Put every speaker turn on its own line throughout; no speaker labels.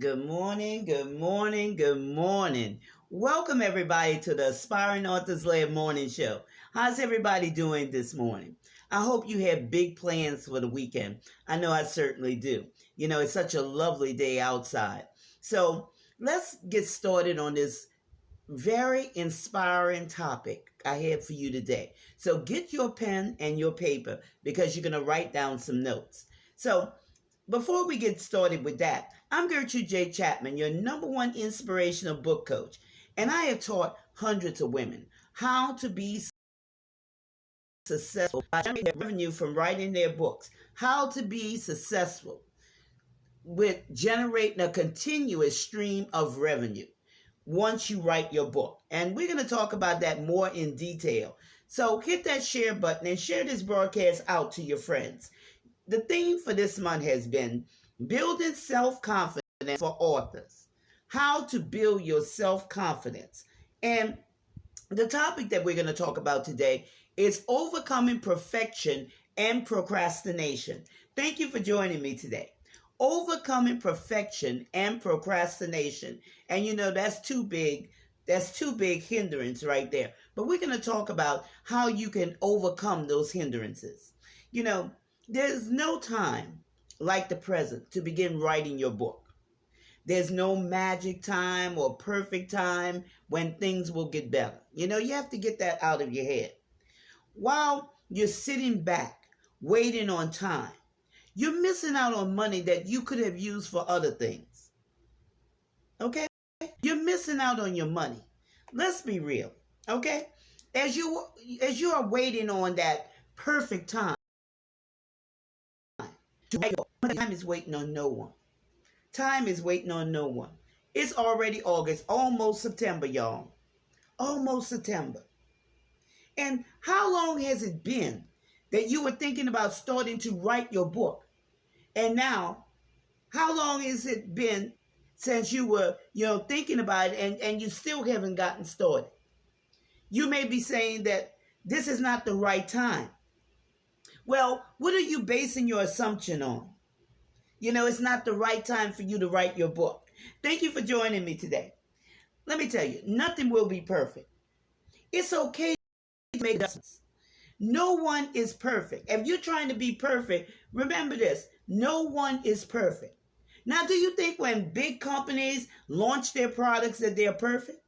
Good morning, good morning, good morning. Welcome everybody to the Aspiring Authors Lab Morning Show. How's everybody doing this morning? I hope you have big plans for the weekend. I know I certainly do. It's such a lovely day outside. So let's get started on this very inspiring topic I have for you today. So get your pen and your paper because you're going to write down some notes. So before we get started with that, I'm Gertrude J. Chapman, your number one inspirational book coach, and I have taught hundreds of women how to be successful by generating revenue from writing their books, how to be successful with generating a continuous stream of revenue once you write your book. And we're going to talk about that more in detail. So hit that share button and share this broadcast out to your friends. The theme for this month has been building self-confidence for authors. How to build your self-confidence. And the topic that we're going to talk about today is overcoming perfection and procrastination. Thank you for joining me today. Overcoming perfection and procrastination. And that's too big. That's too big hindrance right there. But we're going to talk about how you can overcome those hindrances. There's no time like the present to begin writing your book. There's no magic time or perfect time when things will get better. You have to get that out of your head. While you're sitting back, waiting on time, you're missing out on money that you could have used for other things. Okay? You're missing out on your money. Let's be real. Okay? As you are waiting on that perfect time, time is waiting on no one. Time is waiting on no one. It's already August, almost September, y'all. Almost September. And how long has it been that you were thinking about starting to write your book? And now, how long has it been since you were, thinking about it and you still haven't gotten started? You may be saying that this is not the right time. Well, what are you basing your assumption on? It's not the right time for you to write your book. Thank you for joining me today. Let me tell you, nothing will be perfect. It's okay to make adjustments. No one is perfect. If you're trying to be perfect, remember this, no one is perfect. Now, do you think when big companies launch their products that they're perfect?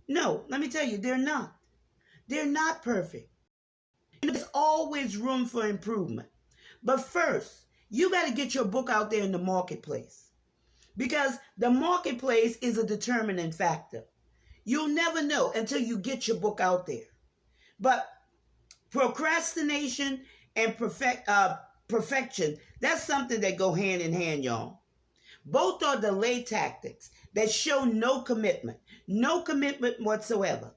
No, let me tell you, they're not. They're not perfect. There's always room for improvement. But first, you got to get your book out there in the marketplace because the marketplace is a determining factor. You'll never know until you get your book out there. But procrastination and perfection, that's something that go hand in hand, y'all. Both are delay tactics that show no commitment whatsoever.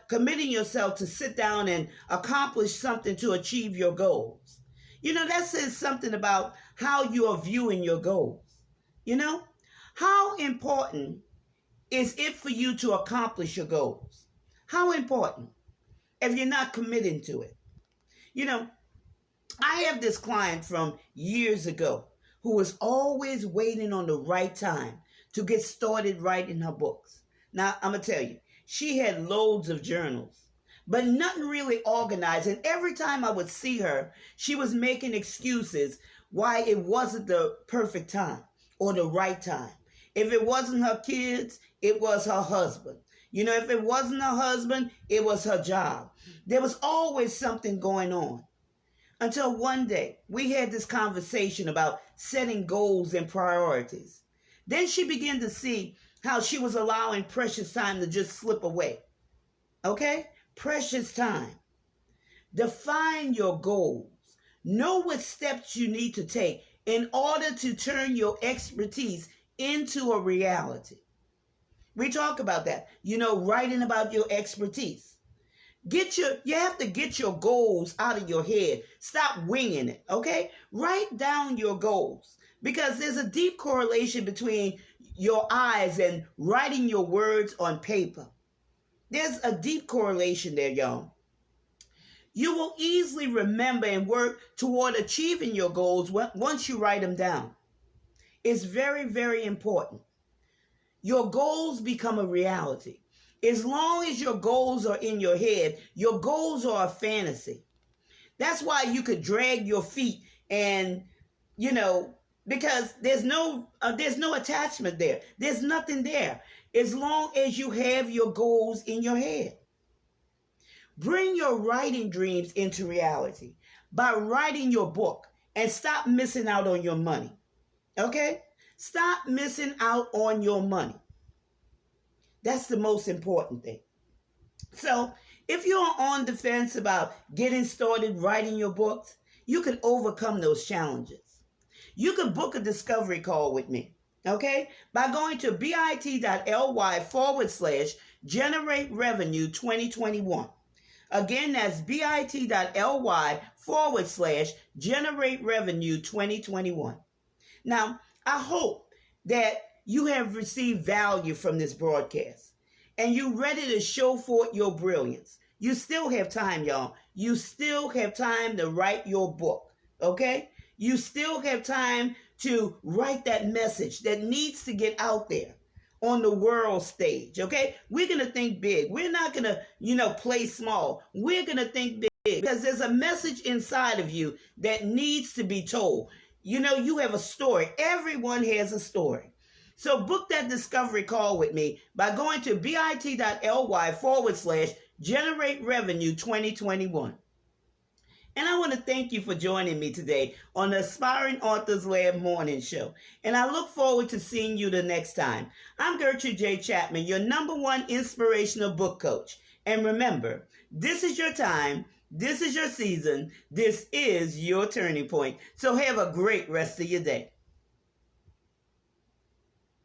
Committing yourself to sit down and accomplish something to achieve your goals. That says something about how you are viewing your goals. How important is it for you to accomplish your goals? How important if you're not committing to it? I have this client from years ago who was always waiting on the right time to get started writing her books. Now, I'm going to tell you, she had loads of journals, but nothing really organized. And every time I would see her, she was making excuses why it wasn't the perfect time or the right time. If it wasn't her kids, it was her husband. If it wasn't her husband, it was her job. There was always something going on. Until one day, we had this conversation about setting goals and priorities. Then she began to see how she was allowing precious time to just slip away. Okay? Precious time. Define your goals. Know what steps you need to take in order to turn your expertise into a reality. We talk about that. Writing about your expertise. You have to get your goals out of your head. Stop winging it, okay? Write down your goals because there's a deep correlation between your eyes and writing your words on paper. There's a deep correlation there, y'all. You will easily remember and work toward achieving your goals once you write them down. is very, very important. Your goals become a reality. As long as your goals are in your head, your goals are a fantasy. That's why you could drag your feet and, you know, because there's no attachment there. There's nothing there. As long as you have your goals in your head. Bring your writing dreams into reality by writing your book and stop missing out on your money. Okay? Stop missing out on your money. That's the most important thing. So, if you're on the fence about getting started writing your books, you can overcome those challenges. You can book a discovery call with me, okay? By going to bit.ly/generate revenue 2021. Again, that's bit.ly/generate revenue 2021. Now, I hope that you have received value from this broadcast and you're ready to show forth your brilliance. You still have time, y'all. You still have time to write your book, okay? You still have time to write that message that needs to get out there on the world stage, okay? We're going to think big. We're not going to, play small. We're going to think big because there's a message inside of you that needs to be told. You have a story. Everyone has a story. So book that discovery call with me by going to bit.ly/generate revenue 2021. And I want to thank you for joining me today on the Aspiring Authors Lab Morning Show. And I look forward to seeing you the next time. I'm Gertrude J. Chapman, your #1 inspirational book coach. And remember, this is your time. This is your season. This is your turning point. So have a great rest of your day.